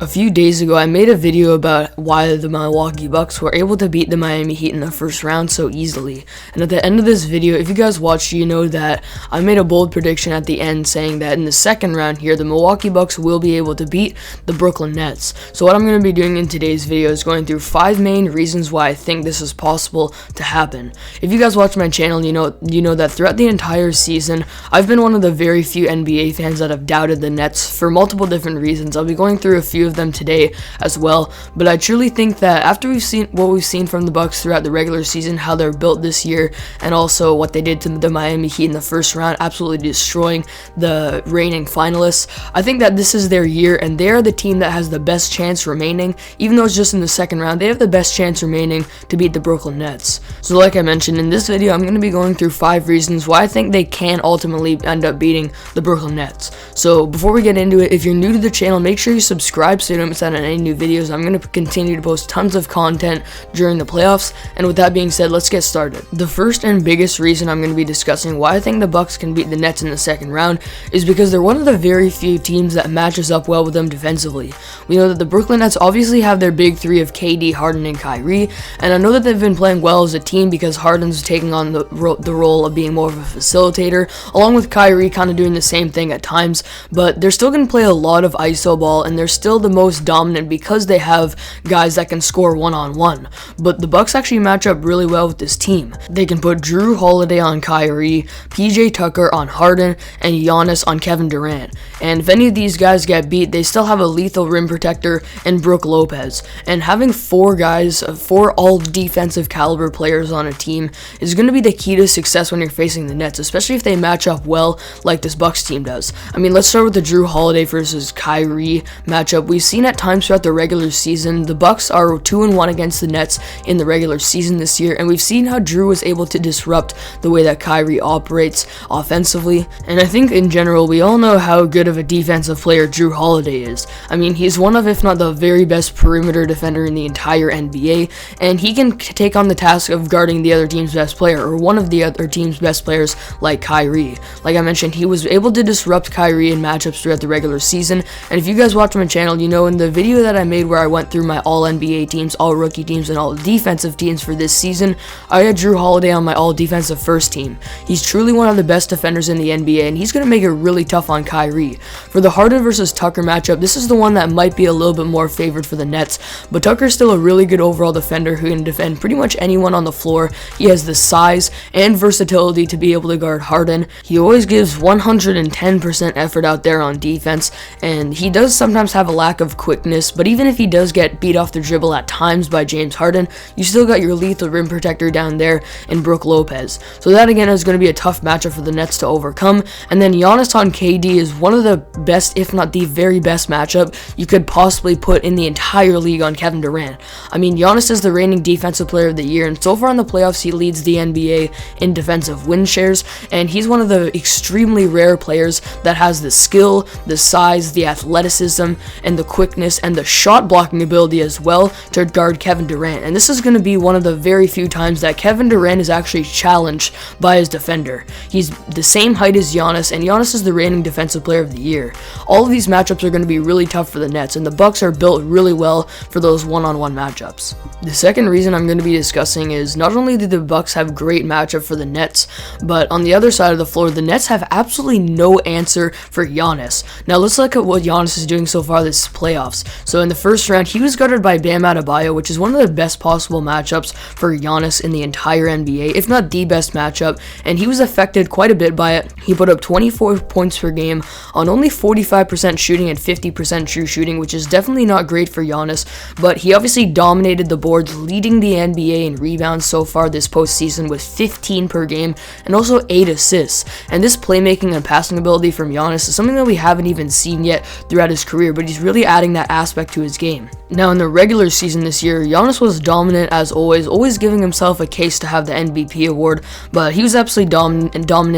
A few days ago, I made a video about why the Milwaukee Bucks were able to beat the Miami Heat in the first round so easily. And at the end of this video, if you guys watched, you know that I made a bold prediction at the end saying that in the second round here, the Milwaukee Bucks will be able to beat the Brooklyn Nets. So what I'm going to be doing in today's video is going through 5 main reasons why I think this is possible to happen. If you guys watch my channel, you know that throughout the entire season, I've been one of the very few NBA fans that have doubted the Nets for multiple different reasons. I'll be going through a few of them today as well, but I truly think that after we've seen what we've seen from the Bucks throughout the regular season, how they're built this year, and also what they did to the Miami Heat in the first round, absolutely destroying the reigning finalists, I think that this is their year, and they are the team that has the best chance remaining. Even though it's just in the second round, they have the best chance remaining to beat the Brooklyn Nets. So like I mentioned, in this video, I'm going to be going through 5 reasons why I think they can ultimately end up beating the Brooklyn Nets. So before we get into it, if you're new to the channel, make sure you subscribe so you don't miss out on any new videos. I'm going to continue to post tons of content during the playoffs, and with that being said, let's get started. The first and biggest reason I'm going to be discussing why I think the Bucks can beat the Nets in the second round is because they're one of the very few teams that matches up well with them defensively. We know that the Brooklyn Nets obviously have their big three of KD, Harden, and Kyrie, and I know that they've been playing well as a team because Harden's taking on the role of being more of a facilitator, along with Kyrie kind of doing the same thing at times, but they're still going to play a lot of ISO ball, and they're still the most dominant because they have guys that can score one-on-one. But the Bucks actually match up really well with this team. They can put Drew Holiday on Kyrie, PJ Tucker on Harden, and Giannis on Kevin Durant. And if any of these guys get beat, they still have a lethal rim protector in Brook Lopez. And having 4 guys, 4 all defensive caliber players on a team is going to be the key to success when you're facing the Nets, especially if they match up well like this Bucks team does. I mean, let's start with the Drew Holiday versus Kyrie matchup. We've seen at times throughout the regular season, the Bucks are 2-1 against the Nets in the regular season this year, and we've seen how Drew was able to disrupt the way that Kyrie operates offensively. And I think in general, we all know how good of a defensive player Drew Holiday is. I mean, he's one of, if not the very best perimeter defender in the entire NBA, and he can take on the task of guarding the other team's best player, or one of the other team's best players like Kyrie. Like I mentioned, he was able to disrupt Kyrie in matchups throughout the regular season, and if you guys watch my channel, you know in the video that I made where I went through my all NBA teams, all rookie teams, and all defensive teams for this season, I had Drew Holiday on my all defensive first team. He's truly one of the best defenders in the NBA, and he's going to make it really tough on Kyrie. For the Harden versus Tucker matchup, this is the one that might be a little bit more favored for the Nets, but Tucker's still a really good overall defender who can defend pretty much anyone on the floor. He has the size and versatility to be able to guard Harden. He always gives 110% effort out there on defense, and he does sometimes have a lack of quickness, but even if he does get beat off the dribble at times by James Harden, you still got your lethal rim protector down there in Brook Lopez. So that again is going to be a tough matchup for the Nets to overcome. And then Giannis on KD is one of the best, if not the very best matchup you could possibly put in the entire league on Kevin Durant. I mean, Giannis is the reigning defensive player of the year, and so far in the playoffs he leads the NBA in defensive win shares, and he's one of the extremely rare players that has the skill, the size, the athleticism, and the quickness, and the shot blocking ability as well to guard Kevin Durant. And this is going to be one of the very few times that Kevin Durant is actually challenged by his defender. He's the same height as Giannis, and Giannis is the reigning defensive player of the year. All of these matchups are going to be really tough for the Nets, and the Bucks are built really well for those one-on-one matchups. The second reason I'm going to be discussing is not only do the Bucks have great matchup for the Nets, but on the other side of the floor, the Nets have absolutely no answer for Giannis. Now let's look at what Giannis is doing so far this playoffs. So in the first round, he was guarded by Bam Adebayo, which is one of the best possible matchups for Giannis in the entire NBA, if not the best matchup, and he was affected quite a bit by it. He put up 24 points per game on only 45% shooting and 50% true shooting, which is definitely not great for Giannis, but he obviously dominated the boards, leading the NBA in rebounds so far this postseason with 15 per game and also 8 assists. And this playmaking and passing ability from Giannis is something that we haven't even seen yet throughout his career, but he's really adding that aspect to his game. Now in the regular season this year, Giannis was dominant as always giving himself a case to have the MVP award, but he was absolutely dominant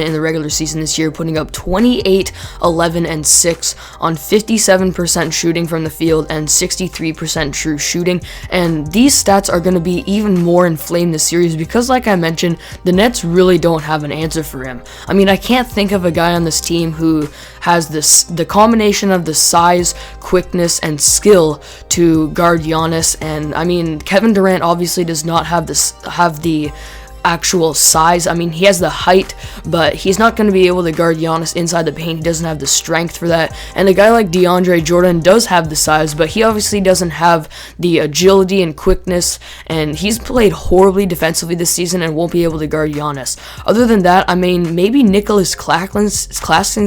in the regular season this year, putting up 28, 11, and 6 on 57% shooting from the field and 63% true shooting. And these stats are going to be even more inflamed this series because, like I mentioned, the Nets really don't have an answer for him. I mean, I can't think of a guy on this team who has the combination of the size, quickness, and skill to guard Giannis. And I mean, Kevin Durant obviously does not have the actual size. I mean, he has the height, but he's not going to be able to guard Giannis inside the paint. He doesn't have the strength for that. And a guy like DeAndre Jordan does have the size, but he obviously doesn't have the agility and quickness, and he's played horribly defensively this season and won't be able to guard Giannis. Other than that, I mean, maybe Nicholas Claxton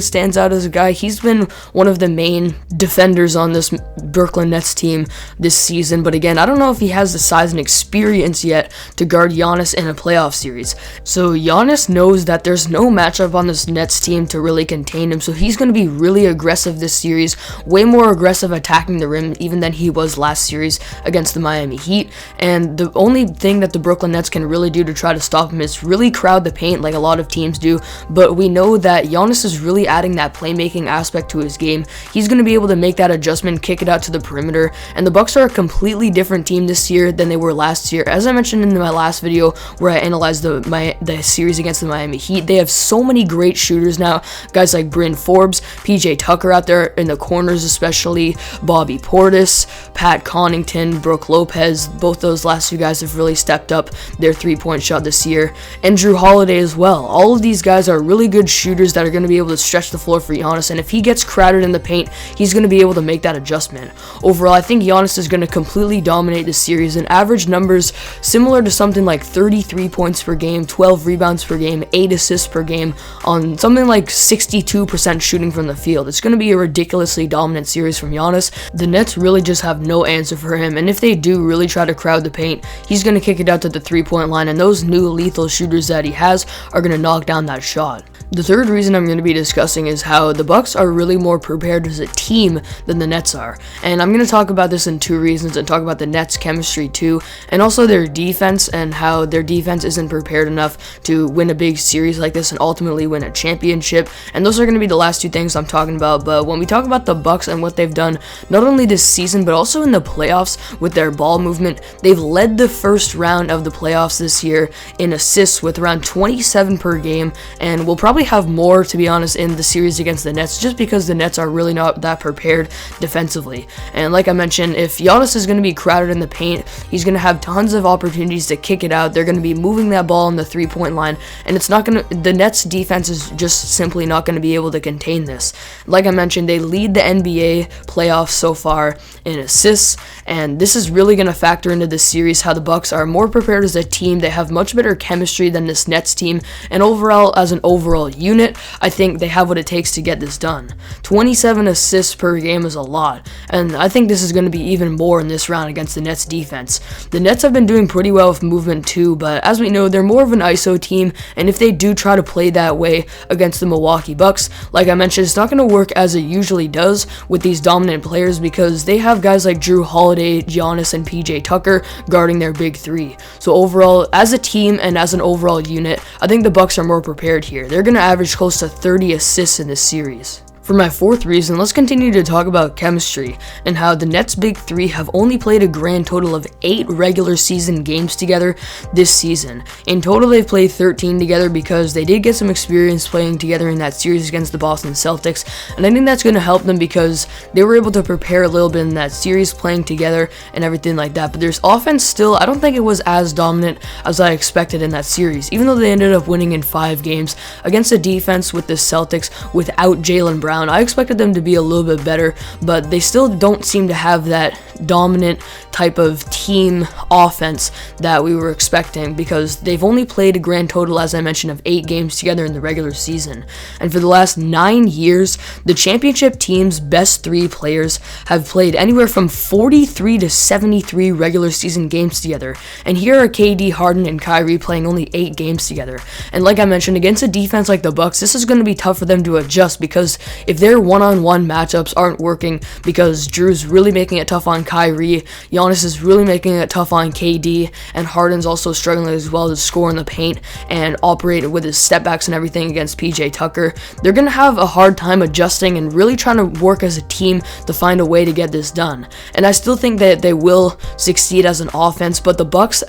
stands out as a guy. He's been one of the main defenders on this Brooklyn Nets team this season, but again, I don't know if he has the size and experience yet to guard Giannis in a playoff series. So Giannis knows that there's no matchup on this Nets team to really contain him, so he's going to be really aggressive this series, way more aggressive attacking the rim even than he was last series against the Miami Heat. And the only thing that the Brooklyn Nets can really do to try to stop him is really crowd the paint like a lot of teams do, but we know that Giannis is really adding that playmaking aspect to his game. He's going to be able to make that adjustment, kick it out to the perimeter, and the Bucks are a completely different team this year than they were last year. As I mentioned in my last video where I analyzed the series against the Miami Heat, they have so many great shooters now. Guys like Bryn Forbes, PJ Tucker out there in the corners, especially Bobby Portis, Pat Connaughton, Brook Lopez. Both those last two guys have really stepped up their three-point shot this year, and Drew Holiday as well. All of these guys are really good shooters that are going to be able to stretch the floor for Giannis, and if he gets crowded in the paint, he's going to be able to make that adjustment. Overall, I think Giannis is going to completely dominate this series and average numbers similar to something like 33 points per game, 12 rebounds per game, 8 assists per game on something like 62% shooting from the field. It's going to be a ridiculously dominant series from Giannis. The Nets really just have no answer for him, and if they do really try to crowd the paint, he's going to kick it out to the three-point line, and those new lethal shooters that he has are going to knock down that shot. The third reason I'm going to be discussing is how the Bucks are really more prepared as a team than the Nets are. And I'm going to talk about this in two reasons, and talk about the Nets' chemistry too, and also their defense and how their defense isn't prepared enough to win a big series like this and ultimately win a championship. And those are going to be the last two things I'm talking about. But when we talk about the Bucks and what they've done, not only this season but also in the playoffs with their ball movement, they've led the first round of the playoffs this year in assists with around 27 per game, and we'll probably have more, to be honest, in the series against the Nets, just because the Nets are really not that prepared defensively. And like I mentioned, if Giannis is going to be crowded in the paint, he's going to have tons of opportunities to kick it out. They're going to be moving that ball on the three-point line, and it's not going to, the Nets defense is just simply not going to be able to contain this. Like I mentioned, they lead the NBA playoffs so far in assists, and this is really going to factor into this series, how the Bucks are more prepared as a team. They have much better chemistry than this Nets team, and overall, as an overall unit, I think they have what it takes to get this done. 27 assists per game is a lot, and I think this is going to be even more in this round against the Nets defense. The Nets have been doing pretty well with movement too, but as we know, they're more of an ISO team, and if they do try to play that way against the Milwaukee Bucks, like I mentioned, it's not going to work as it usually does with these dominant players, because they have guys like Drew Holiday, Giannis, and PJ Tucker guarding their big three. So overall, as a team and as an overall unit, I think the Bucks are more prepared here. They're going to average close to 30 assists in this series. For my fourth reason, let's continue to talk about chemistry and how the Nets' big three have only played a grand total of 8 regular season games together this season. In total, they've played 13 together because they did get some experience playing together in that series against the Boston Celtics, and I think that's going to help them because they were able to prepare a little bit in that series playing together and everything like that. But there's offense still, I don't think it was as dominant as I expected in that series, even though they ended up winning in 5 games against a defense with the Celtics without Jaylen Brown. I expected them to be a little bit better, but they still don't seem to have that dominant type of team offense that we were expecting, because they've only played a grand total, as I mentioned, of 8 games together in the regular season. And for the last 9 years, the championship team's best 3 players have played anywhere from 43 to 73 regular season games together. And here are KD, Harden, and Kyrie playing only 8 games together. And like I mentioned, against a defense like the Bucks, this is going to be tough for them to adjust, because if their one-on-one matchups aren't working because Drew's really making it tough on Kyrie. Giannis is really making it tough on KD, and Harden's also struggling as well to score in the paint and operate with his step backs and everything against PJ Tucker. They're going to have a hard time adjusting and really trying to work as a team to find a way to get this done. And I still think that they will succeed as an offense, but the Bucks,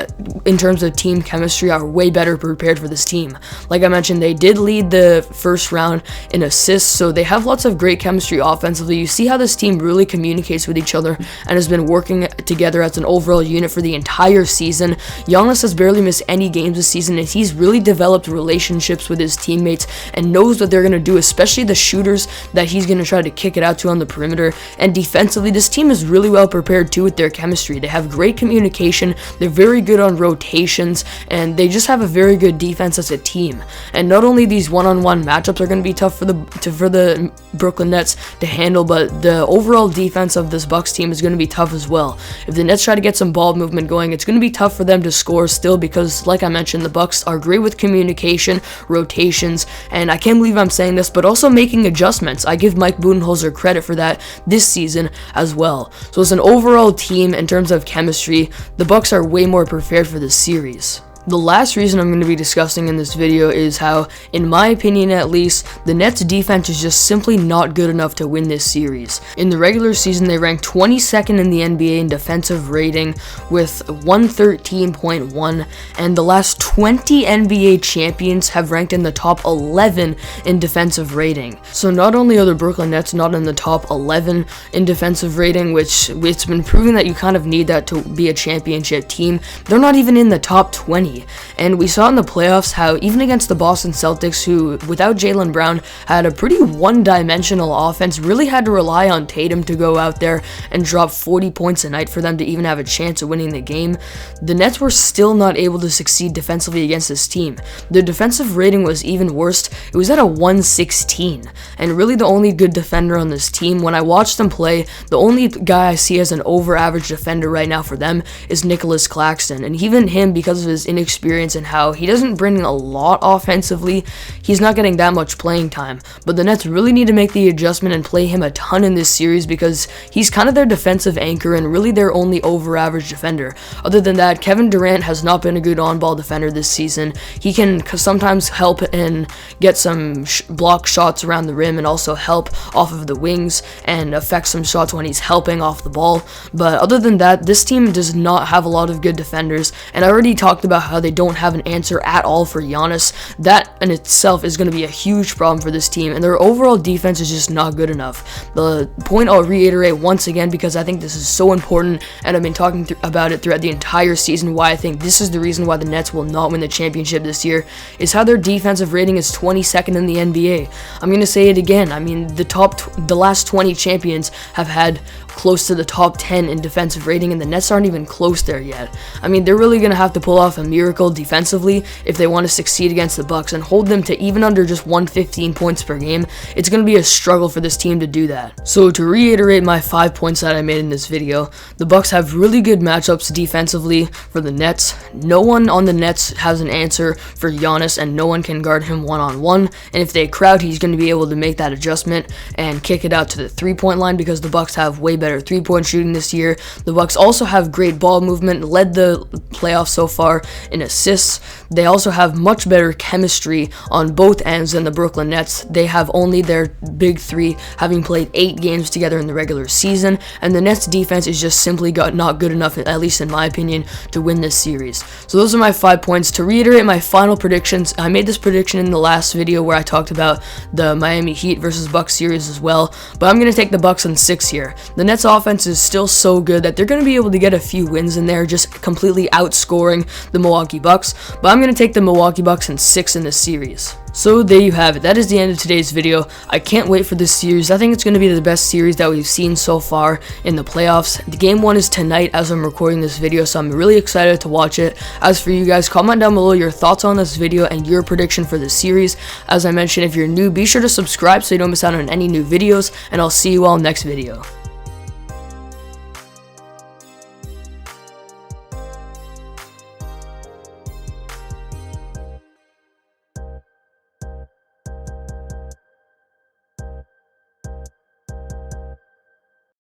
in terms of team chemistry, are way better prepared for this team. Like I mentioned, they did lead the first round in assists, so they have lots of great chemistry offensively. You see how this team really communicates with each other and has been working together as an overall unit for the entire season. Giannis has barely missed any games this season, and he's really developed relationships with his teammates and knows what they're going to do, especially the shooters that he's going to try to kick it out to on the perimeter. And defensively, this team is really well prepared too with their chemistry. They have great communication, they're very good on rotations, and they just have a very good defense as a team. And not only these one-on-one matchups are going to be tough for the Brooklyn Nets to handle, but the overall defense of this Bucks team is going to be tough as well. If the Nets try to get some ball movement going, it's going to be tough for them to score still, because like I mentioned, the Bucks are great with communication, rotations, and I can't believe I'm saying this, but also making adjustments. I give Mike Budenholzer credit for that this season as well. So as an overall team, in terms of chemistry, the Bucks are way more prepared for this series. The last reason I'm going to be discussing in this video is how, in my opinion at least, the Nets defense is just simply not good enough to win this series. In the regular season, they ranked 22nd in the NBA in defensive rating with 113.1, and the last 20 NBA champions have ranked in the top 11 in defensive rating. So not only are the Brooklyn Nets not in the top 11 in defensive rating, which it's been proven that you kind of need that to be a championship team, they're not even in the top 20. And we saw in the playoffs how even against the Boston Celtics, who without Jaylen Brown had a pretty one-dimensional offense, really had to rely on Tatum to go out there and drop 40 points a night for them to even have a chance of winning the game. The Nets were still not able to succeed defensively against this team. Their defensive rating was even worse. It was at a 116, and really the only good defender on this team. When I watch them play, the only guy I see as an over-average defender right now for them is Nicholas Claxton, and even him, because of his inexperience and how he doesn't bring a lot offensively, he's not getting that much playing time. But the Nets really need to make the adjustment and play him a ton in this series, because he's kind of their defensive anchor and really their only over-average defender. Other than that, Kevin Durant has not been a good on-ball defender this season. He can sometimes help and get some block shots around the rim and also help off of the wings and affect some shots when he's helping off the ball. But other than that, this team does not have a lot of good defenders, and I already talked about how they don't have an answer at all for Giannis. That in itself is going to be a huge problem for this team, and their overall defense is just not good enough. The point I'll reiterate once again, because I think this is so important, and I've been talking about it throughout the entire season, why I think this is the reason why the Nets will not win the championship this year, is how their defensive rating is 22nd in the NBA. I'm going to say it again. I mean, the last 20 champions have had close to the top 10 in defensive rating, and the Nets aren't even close there yet. I mean, they're really going to have to pull off a miracle defensively if they want to succeed against the Bucks and hold them to even under just 115 points per game. It's going to be a struggle for this team to do that. So to reiterate my 5 points that I made in this video, the Bucks have really good matchups defensively for the Nets. No one on the Nets has an answer for Giannis, and no one can guard him one-on-one, and if they crowd, he's going to be able to make that adjustment and kick it out to the three-point line, because the Bucks have way better three-point shooting this year. The Bucks also have great ball movement, led the playoffs so far in assists. They also have much better chemistry on both ends than the Brooklyn Nets. They have only their big three having played 8 games together in the regular season, and the Nets defense is just simply not good enough, at least in my opinion, to win this series. So those are my 5 points. To reiterate my final predictions, I made this prediction in the last video where I talked about the Miami Heat versus Bucks series as well, but I'm going to take the Bucks in 6 here. The Nets offense is still so good that they're going to be able to get a few wins in there, just completely outscoring the Milwaukee Bucks, but I'm going to take the Milwaukee Bucks in 6 in this series. So there you have it. That is the end of today's video. I can't wait for this series. I think it's going to be the best series that we've seen so far in the playoffs. The game 1 is tonight as I'm recording this video, so I'm really excited to watch it. As for you guys, comment down below your thoughts on this video and your prediction for the series. As I mentioned, if you're new, be sure to subscribe so you don't miss out on any new videos, and I'll see you all next video.